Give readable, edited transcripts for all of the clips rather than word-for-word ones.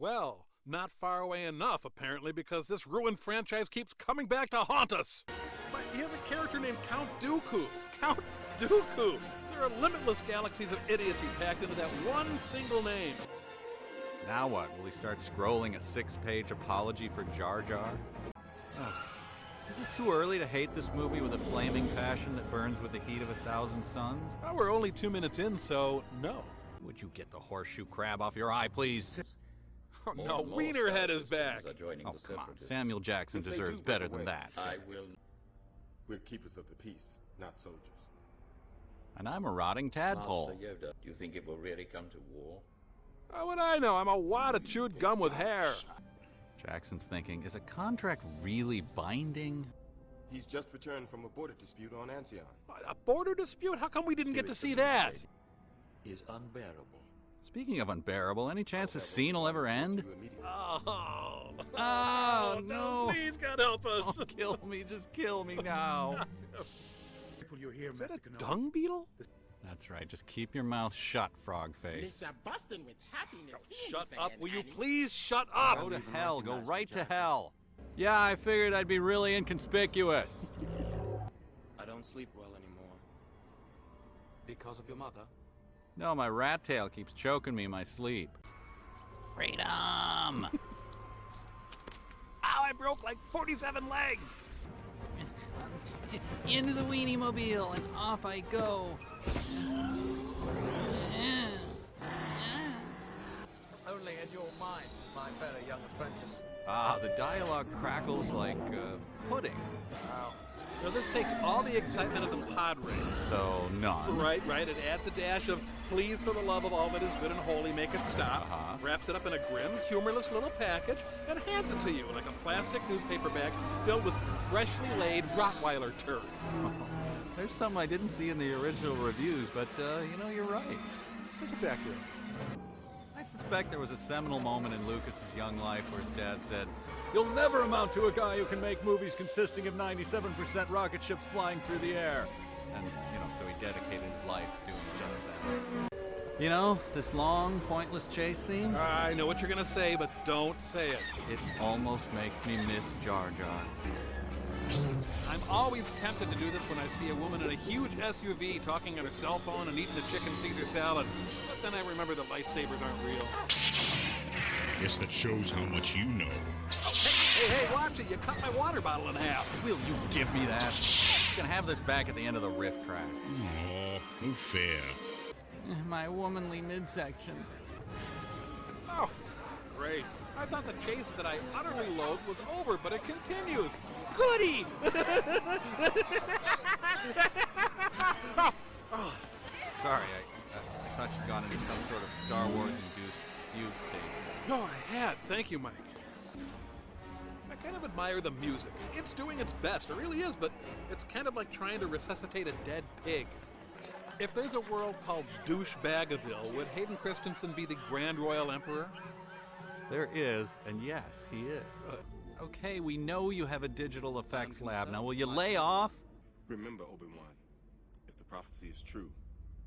Well, not far away enough, apparently, because this ruined franchise keeps coming back to haunt us. But he has a character named Count Dooku. Count Dooku! There are limitless galaxies of idiocy packed into that one single name. Now what? Will he start scrolling a 6-page apology for Jar Jar? Is it too early to hate this movie with a flaming passion that burns with the heat of 1,000 suns? Well, we're only 2 minutes in, so no. Would you get the horseshoe crab off your eye, please? Oh, no, Wienerhead is back. Oh, come on. Samuel Jackson deserves better than that. We're keepers of the peace, not soldiers. And I'm a rotting tadpole. Master Yoda, do you think it will really come to war? How would I know? I'm a wad of chewed gum with hair. Jackson's thinking, is a contract really binding? He's just returned from a border dispute on Ancion. What, a border dispute? How come we didn't get to see that? Is unbearable. Speaking of unbearable, any chance this scene will ever end? Oh, no. Please, God help us. Oh, kill me, just kill me now. Is that a dung beetle? That's right, just keep your mouth shut, frog face. Shut up, will you please shut up? Go to hell, go right to hell. Yeah, I figured I'd be really inconspicuous. I don't sleep well anymore. Because of your mother? No, my rat tail keeps choking me in my sleep. Freedom! Ow, I broke like 47 legs! Into the weenie mobile, and off I go. Only in your mind, my very young apprentice. Ah, the dialogue crackles like pudding. Wow. Now, this takes all the excitement of the pod race. So, none. Right. It adds a dash of, please, for the love of all that is good and holy, make it stop. Wraps it up in a grim, humorless little package, and hands it to you like a plastic newspaper bag filled with freshly laid Rottweiler turds. Oh, there's some I didn't see in the original reviews, but, you're right. I think it's accurate. I suspect there was a seminal moment in Lucas's young life where his dad said, "You'll never amount to a guy who can make movies consisting of 97% rocket ships flying through the air." And, so he dedicated his life to doing just that. This long, pointless chase scene? I know what you're going to say, but don't say it. It almost makes me miss Jar Jar. I'm always tempted to do this when I see a woman in a huge SUV talking on her cell phone and eating a chicken Caesar salad. But then I remember that lightsabers aren't real. Guess that shows how much you know. Oh, hey, watch it. You cut my water bottle in half. Will you give me that? You can have this back at the end of the Rifftrax. Aw, no fair. My womanly midsection. Oh, great. I thought the chase that I utterly loathed was over, but it continues. Goody! Sorry, I thought you'd gone into some sort of Star Wars-induced fugue state. No, I had. Thank you, Mike. I kind of admire the music. It's doing its best. It really is, but it's kind of like trying to resuscitate a dead pig. If there's a world called Douchebagaville, would Hayden Christensen be the Grand Royal Emperor? There is, and yes, he is. Okay, we know you have a digital effects lab. Now, will you lay off? Remember, Obi-Wan, if the prophecy is true,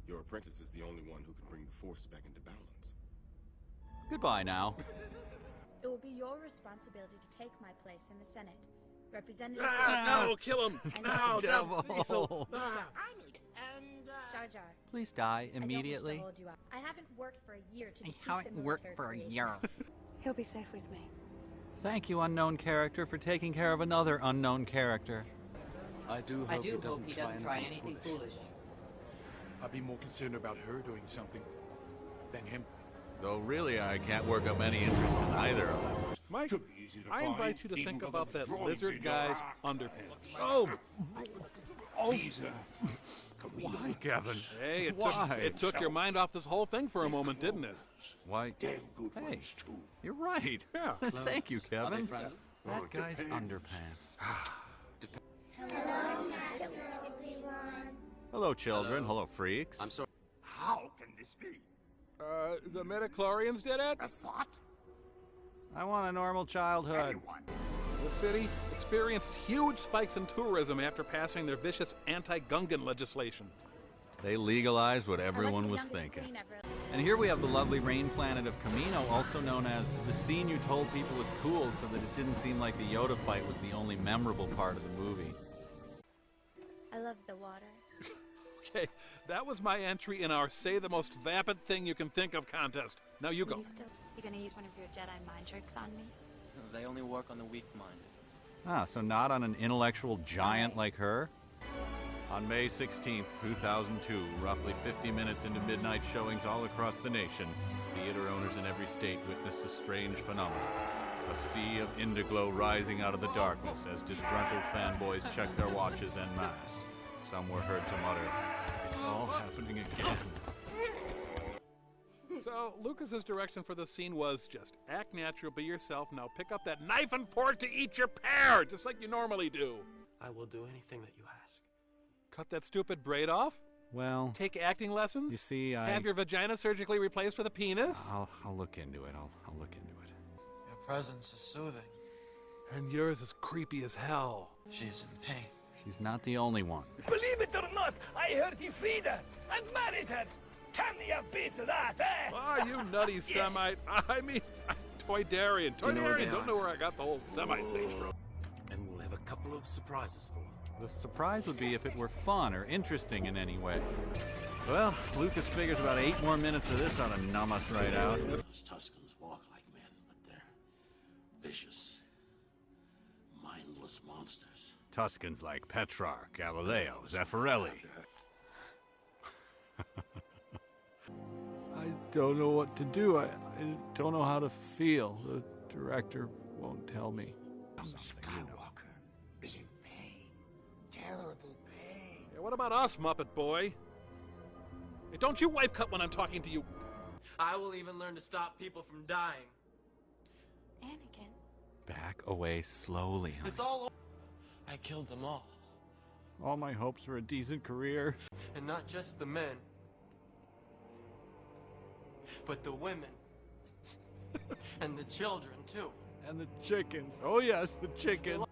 your apprentice is the only one who can bring the Force back into balance. Goodbye now. It will be your responsibility to take my place in the Senate. Representative... No, kill him! No, devil! Jar Jar. Please die immediately. I don't wish to hold you up. I haven't worked for a year to defeat I haven't the worked military for a creation. year. He'll be safe with me. Thank you, unknown character, for taking care of another unknown character. I do hope he doesn't try anything foolish. I'd be more concerned about her doing something than him. Though really, I can't work up any interest in either of them. Mike, I invite you to think about that lizard guy's underpants. Oh! Why, Kevin? Hey, Why? It took your mind off this whole thing for a moment, didn't it? Why? Hey, you're right. Yeah. Thank you, Kevin. That guy's underpants. Hello, children. Hello, freaks. I'm sorry. How can this be? The midichlorians did it? A thought? I want a normal childhood. Anyone? The city experienced huge spikes in tourism after passing their vicious anti-Gungan legislation. They legalized what everyone was youngest thinking. queen ever. And here we have the lovely rain planet of Kamino, also known as the scene you told people was cool so that it didn't seem like the Yoda fight was the only memorable part of the movie. I love the water. Okay, that was my entry in our Say the Most Vapid Thing You Can Think of contest. Now you go. You gonna use one of your Jedi mind tricks on me? No, they only work on the weak-minded. Ah, so not on an intellectual giant like her? On May 16th, 2002, roughly 50 minutes into midnight showings all across the nation, theater owners in every state witnessed a strange phenomenon. A sea of indiglo rising out of the darkness as disgruntled fanboys checked their watches en masse. Some were heard to mutter, "It's all happening again." So, Lucas's direction for the scene was just act natural, be yourself, now pick up that knife and fork to eat your pear, just like you normally do. I will do anything that you ask. Cut that stupid braid off? Well, Take acting lessons? you see, Have your vagina surgically replaced with a penis? I'll look into it. I'll look into it. Your presence is soothing. And yours is creepy as hell. She is in pain. She's not the only one. Believe it or not, I heard he freed her and married her. Tell me a bit of that, eh? Ah, you nutty Semite. I mean, Toydarian. Do you know where they Don't are? know where I got the whole Semite thing from. And we'll have a couple of surprises for you. The surprise would be if it were fun or interesting in any way. Well, Lucas figures about 8 more minutes of this ought to numb us right out. Those Tuscans walk like men, but they're vicious, mindless monsters. Tuscans like Petrarch, Galileo, Zeffirelli. I don't know what to do. I don't know how to feel. The director won't tell me. Skywalker is in pain. Terrible pain. Yeah, what about us, Muppet Boy? Hey, don't you wipe cut when I'm talking to you. I will even learn to stop people from dying. Anakin. Back away slowly, honey. It's all over. I killed them all. All my hopes for a decent career. And not just the men, but the women. And the children, too. And the chickens. Oh yes, the chicken.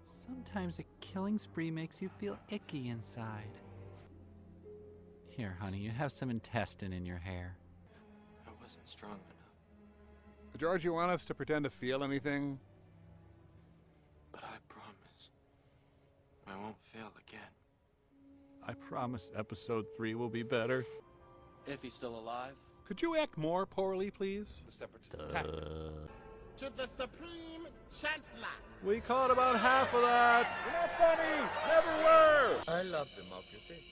Sometimes a killing spree makes you feel icky inside. Here, honey, you have some intestine in your hair. I wasn't strong enough. George, you want us to pretend to feel anything? But I promise I won't fail again. I promise episode 3 will be better. If he's still alive. Could you act more poorly, please? The Separatist attack. To the Supreme Chancellor. We caught about half of that. Not funny! Never were! I love democracy.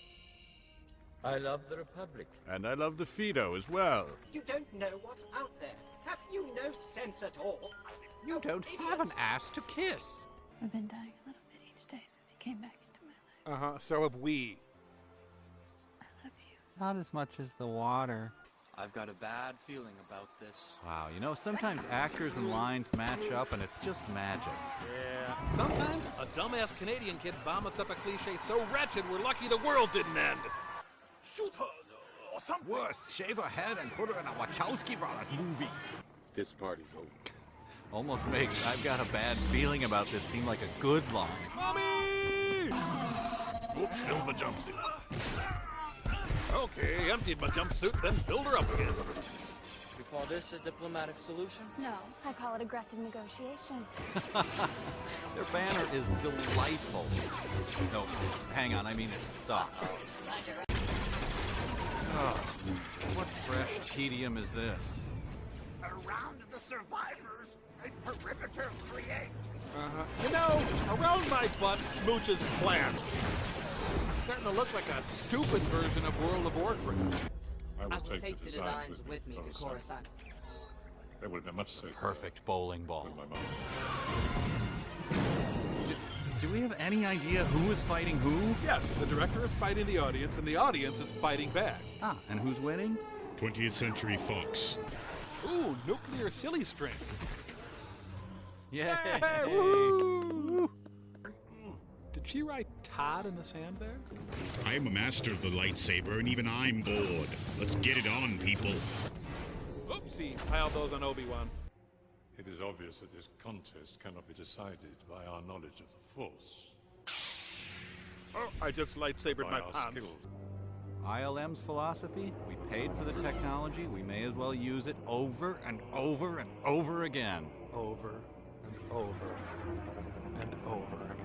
I love the Republic. And I love the Fido as well. You don't know what's out there. Have you no sense at all? You don't have an ass to kiss. I've been dying a little bit each day since you came back into my life. Uh-huh, so have we. I love you. Not as much as the water. I've got a bad feeling about this. Wow, you know, sometimes actors and lines match up and it's just magic. Yeah. Sometimes a dumbass Canadian kid vomits up a cliche so wretched we're lucky the world didn't end. Shoot her or something. Worse, shave her head and put her in a Wachowski Brothers movie. This party's over. Almost makes I've got a bad feeling about this seem like a good line. Mommy! Oops, filled my jumpsuit. Okay, emptied my jumpsuit, then filled her up again. You call this a diplomatic solution? No, I call it aggressive negotiations. Their banner is delightful. No, hang on, I mean it sucks. Oh, what fresh tedium is this? Around the survivors, a perimeter create. Uh-huh. You know, around my butt smooches plants. It's starting to look like a stupid version of World of Warcraft. I will take the designs with me to Coruscant. They would have been much safer. Perfect bowling ball. With my mom. Do we have any idea who is fighting who? Yes, the director is fighting the audience, and the audience is fighting back. Ah, and who's winning? 20th Century Fox. Ooh, nuclear silly string. Yeah. Hey, woo! Did she write Todd in the sand there? I'm a master of the lightsaber, and even I'm bored. Let's get it on, people. Oopsie, piled those on Obi-Wan. It is obvious that this contest cannot be decided by our knowledge of the Force. Oh, I just lightsabered By my our pants. skills. ILM's philosophy, we paid for the technology, we may as well use it over and over and over again. Over and over and over again.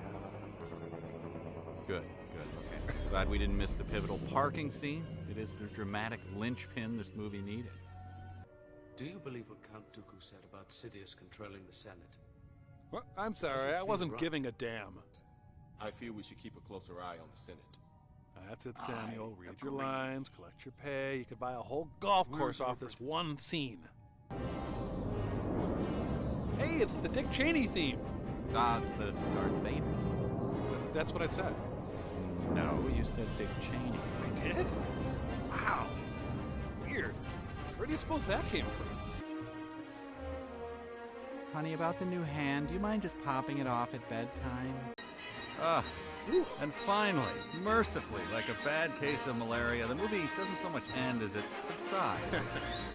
Good, okay. Glad we didn't miss the pivotal parking scene. It is the dramatic linchpin this movie needed. Do you believe what Count Dooku said about Sidious controlling the Senate? Well, I'm sorry, I wasn't giving a damn. I feel we should keep a closer eye on the Senate. That's it, Samuel. Read your lines, collect your pay. You could buy a whole golf course off this one scene. Hey, it's the Dick Cheney theme. It's the Darth Vader. That's what I said. No, you said Dick Cheney. I did? Wow. Weird. Where do you suppose that came from? Honey, about the new hand, do you mind just popping it off at bedtime? And finally, mercifully, like a bad case of malaria, the movie doesn't so much end as it subsides.